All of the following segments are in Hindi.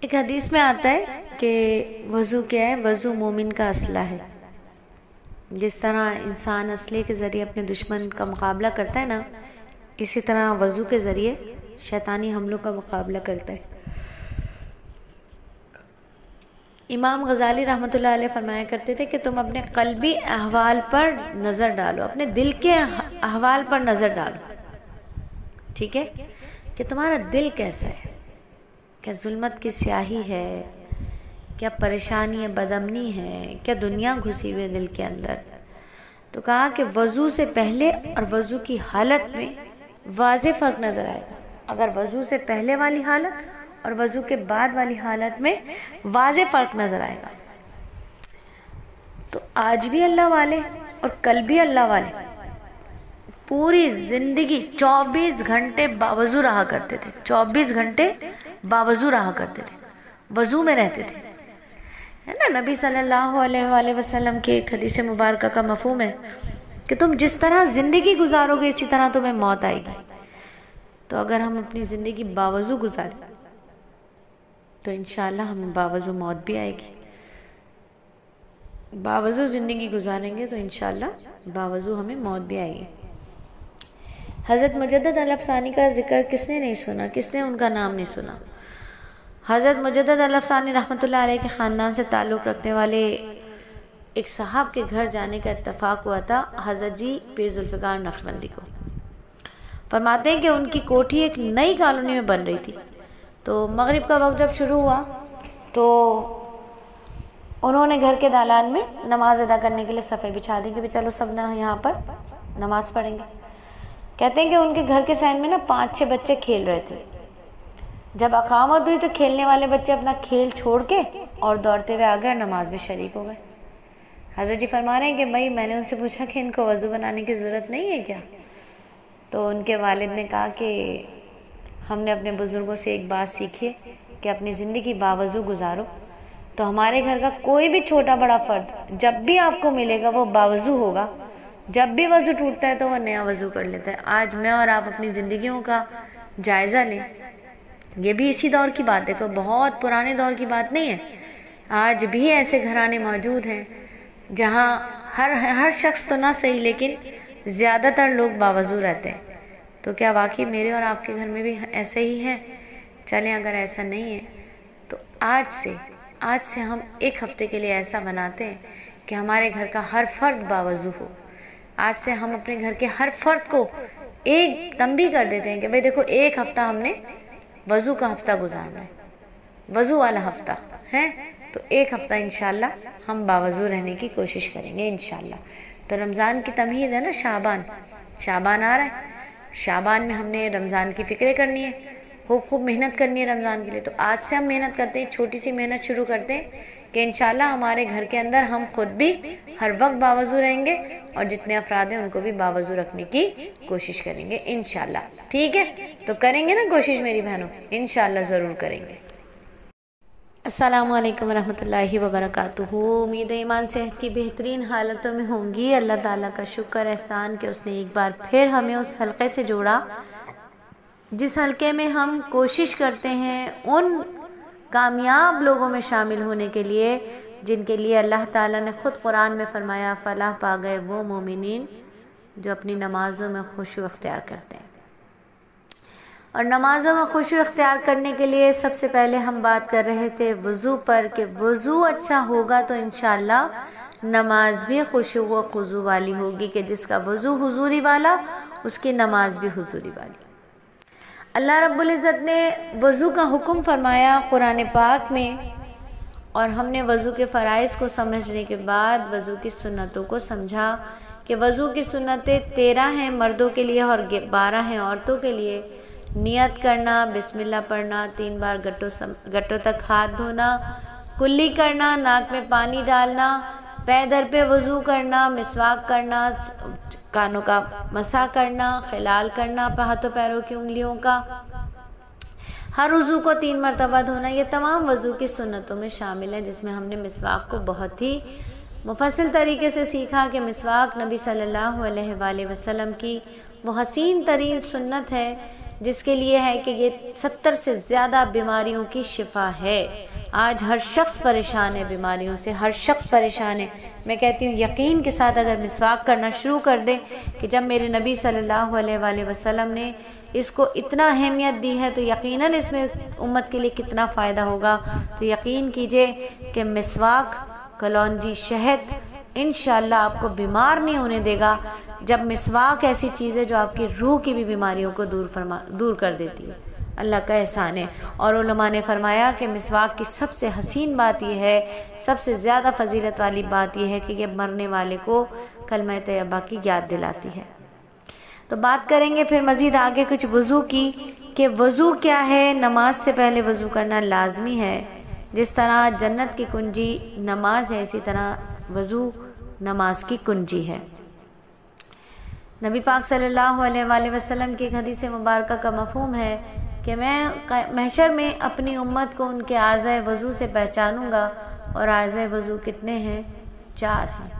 एक हदीस में आता है कि वज़ू क्या है, वज़ू मोमिन का असला है। जिस तरह इंसान असले के ज़रिए अपने दुश्मन का मुकाबला करता है ना, इसी तरह वज़ू के ज़रिए शैतानी हमलों का मुकाबला करता है। इमाम गज़ाली रहमतुल्लाह अलैह फरमाया करते थे कि तुम अपने क़ल्बी अहवाल पर नज़र डालो, अपने दिल के अहवाल पर नज़र डालो। ठीक है कि तुम्हारा दिल कैसा है, क्या जुल्मत की स्याही है, क्या परेशानी है, बदअमनी है, क्या दुनिया घुसी हुई है दिल के अंदर। तो कहा कि वज़ू से पहले और वज़ू की हालत में वाज़े फ़र्क नज़र आएगा। अगर वज़ू से पहले वाली हालत और वज़ू के बाद वाली हालत में वाज़े फ़र्क नज़र आएगा। तो आज भी अल्लाह वाले और कल भी अल्लाह वाले पूरी ज़िंदगी 24 घंटे बावज़ू रहा करते थे, 24 घंटे बावज़ू रहा करते थे, वज़ू में रहते थे, है ना। नबी सल्लल्लाहु अलैहि वसल्लम की एक हदीस मुबारक का मफ़हूम है कि तुम जिस तरह ज़िंदगी गुजारोगे इसी तरह तुम्हें मौत आएगी। तो अगर हम अपनी ज़िंदगी बावज़ू गुजारें तो इंशाअल्लाह हमें बावज़ू मौत भी आएगी। बावज़ू ज़िंदगी गुजारेंगे तो इंशाअल्लाह बावज़ू हमें मौत भी आएगी। हज़रत मुजद्दद अल-अफ़सानी का ज़िक्र किसने नहीं सुना, किसने उनका नाम नहीं सुना। हज़रत मुजद्दद अल-अफ़सानी रहमतुल्लाह अलैह के ख़ानदान से ताल्लुक़ रखने वाले एक साहब के घर जाने का इत्तफ़ाक़ हुआ था हज़रत जी पीर ज़ुल्फ़िकार नक्शबंदी को। फरमाते हैं कि उनकी कोठी एक नई कॉलोनी में बन रही थी। तो मगरिब का वक्त जब शुरू हुआ तो उन्होंने घर के दालान में नमाज अदा करने के लिए सफ़े बिछा दी कि भी चलो सब ना यहाँ पर नमाज़ पढ़ेंगे। कहते हैं कि उनके घर के साइड में ना 5-6 बच्चे खेल रहे थे। जब अकामत हुई तो खेलने वाले बच्चे अपना खेल छोड़ के और दौड़ते हुए आ गए और नमाज में शरीक हो गए। हज़रत जी फरमा रहे हैं कि भाई मैंने उनसे पूछा कि इनको वज़ू बनाने की ज़रूरत नहीं है क्या। तो उनके वालिद ने कहा कि हमने अपने बुज़ुर्गों से एक बात सीखी है कि अपनी ज़िंदगी बावज़ू गुजारो। तो हमारे घर का कोई भी छोटा बड़ा फ़र्द जब भी आपको मिलेगा वो बावज़ू होगा। जब भी वज़ू टूटता है तो वह नया वज़ू कर लेता है। आज मैं और आप अपनी ज़िंदगियों का जायज़ा लें। ये भी इसी दौर की बात है, कोई बहुत पुराने दौर की बात नहीं है। आज भी ऐसे घराने मौजूद हैं जहाँ हर शख्स तो ना सही लेकिन ज़्यादातर लोग बावज़ू रहते हैं। तो क्या वाकई मेरे और आपके घर में भी ऐसे ही है? चलें, अगर ऐसा नहीं है तो आज से हम एक हफ्ते के लिए ऐसा बनाते हैं कि हमारे घर का हर फर्द बावज़ू हो। आज से हम अपने घर के हर फर्द को एक तंबीह कर देते हैं कि भाई देखो एक हफ्ता हमने वज़ू का हफ्ता गुजारना है, वज़ू वाला हफ्ता है। तो एक हफ्ता इंशाल्लाह हम बावज़ू रहने की कोशिश करेंगे इंशाल्लाह। तो रमज़ान की तमहीद है ना, शाबान आ रहा है। शाबान में हमने रमज़ान की फ़िक्र करनी है, खूब मेहनत करनी है रमज़ान के लिए। तो आज से हम मेहनत करते हैं, छोटी सी मेहनत शुरू करते हैं कि इंशाल्लाह हमारे घर के अंदर हम खुद भी हर वक्त बावज़ू रहेंगे और जितने अफराद हैं उनको भी बावज़ू रखने की कोशिश करेंगे इंशाल्लाह। ठीक है, तो करेंगे ना कोशिश मेरी बहनों, इंशाल्लाह ज़रूर करेंगे। अस्सलामु अलैकुम रहमतुल्लाहि व बरकातुहू। उम्मीद है ईमान सेहत की बेहतरीन हालतों में होंगी। अल्लाह ताला का शुक्र एहसान कि उसने एक बार फिर हमें उस हल्के से जोड़ा जिस हल्के में हम कोशिश करते हैं उन कामयाब लोगों में शामिल होने के लिए जिनके लिए अल्लाह ताला ने ख़ुद कुरान में फ़रमाया फ़लाह पा गए वो मोमिनीन जो अपनी नमाज़ों में खुशू अख्तियार करते हैं। और नमाज़ों में खुशू अख्तियार करने के लिए सबसे पहले हम बात कर रहे थे वज़ू पर कि वज़ू अच्छा होगा तो इंशाअल्लाह नमाज भी खुशू व खुज़ू वाली होगी कि जिसका वज़ू हुजूरी वाला उसकी नमाज भी हुजूरी वाली। अल्लाह रब्बुल इज़्ज़त ने वज़ू का हुक्म फरमाया कुरान पाक में और हमने वज़ू के फ़राइज़ को समझने के बाद वज़ू की सुन्नतों को समझा कि वज़ू की सुन्नतें 13 हैं मर्दों के लिए और 12 हैं औरतों के लिए। नियत करना, बिस्मिल्लाह पढ़ना, 3 बार गट्टों तक हाथ धोना, कुल्ली करना, नाक में पानी डालना, पैदर पे वज़ू करना, मिसवाक करना, कानों का मसा करना, खिलाल करना हाथों पैरों की उंगलियों का, हर वज़ू को 3 मरतबा धोना। ये तमाम वज़ू की सुन्नतों में शामिल है जिसमें हमने मिसवाक को बहुत ही मुफस्सिल तरीके से सीखा कि मिसवाक नबी सल्लल्लाहु अलैहि वसल्लम की वो हसीन तरीन सुन्नत है जिसके लिए है कि ये 70 से ज़्यादा बीमारियों की शिफा है। आज हर शख्स परेशान है बीमारियों से, हर शख्स परेशान है। मैं कहती हूँ यकीन के साथ अगर मिसवाक करना शुरू कर दे कि जब मेरे नबी सल्लल्लाहु अलैहि वसल्लम ने इसको इतना अहमियत दी है तो यकीनन इसमें उम्मत के लिए कितना फ़ायदा होगा। तो यकीन कीजिए कि मिसवाक, कलौंजी, शहद इंशाअल्लाह आपको बीमार नहीं होने देगा। जब मिसवाक ऐसी चीज़ है जो आपकी रूह की भी बीमारियों को दूर कर देती है, अल्लाह का एहसान है। और उलमा ने फरमाया कि मिसवाक की सबसे हसीन बात यह है, सबसे ज़्यादा फजीलत वाली बात यह है कि ये मरने वाले को कलमा तैयबा की याद दिलाती है। तो बात करेंगे फिर मज़ीद आगे कुछ वज़ू की कि वज़ू क्या है। नमाज से पहले वज़ू करना लाजमी है। जिस तरह जन्नत की कुंजी नमाज है, इसी तरह वज़ू नमाज की कुंजी है। नबी पाक सल्लल्लाहु अलैहि वसल्लम की एक हदीस मुबारक का मफ़हूम है कि मैं महशर में अपनी उम्मत को उनके आज़ाए वज़ू से पहचानूँगा। और आज़ाए वज़ू कितने हैं? 4 हैं।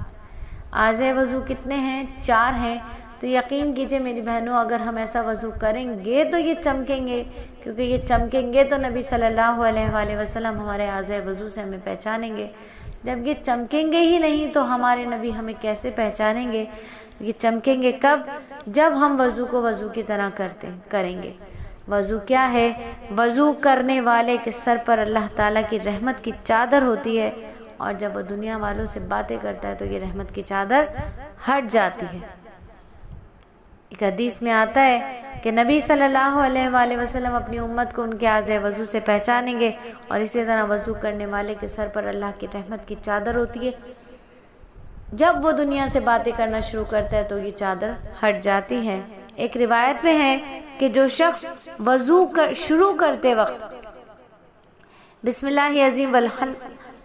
आज़ाए वज़ू कितने हैं? 4 हैं। तो यकीन कीजिए मेरी बहनों, अगर हम ऐसा वज़ू करेंगे तो ये चमकेंगे, क्योंकि ये चमकेंगे तो नबी सल्लल्लाहु अलैहि वसल्लम हमारे आज़ाए वज़ू से हमें पहचानेंगे। जब ये चमकेंगे ही नहीं तो हमारे नबी हमें कैसे पहचानेंगे? ये चमकेंगे कब? जब हम वज़ू को वज़ू की तरह करेंगे। वज़ू क्या है? वज़ू करने वाले के सर पर अल्लाह ताला की रहमत की चादर होती है, और जब वो दुनिया वालों से बातें करता है तो ये रहमत की चादर हट जाती है। एक हदीस में आता है कि नबी सल्लल्लाहु अलैहि वसल्लम अपनी उम्मत को उनके आज़ाए वज़ू से पहचानेंगे, और इसी तरह वज़ू करने वाले के सर पर अल्लाह की रहमत की चादर होती है। जब वो दुनिया से बातें करना शुरू करता है तो ये चादर हट जाती है। एक रिवायत में है कि जो शख्स वज़ू शुरू करते वक्त बिस्मिल्लाहि अज़ीम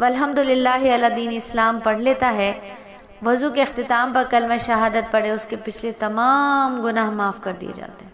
वल्हम्दुलिल्लाहि अला दीन इस्लाम पढ़ लेता है, वज़ू के अख्तिताम पर कलमा शहादत पढ़े, उसके पिछले तमाम गुनाह माफ़ कर दिए जाते हैं।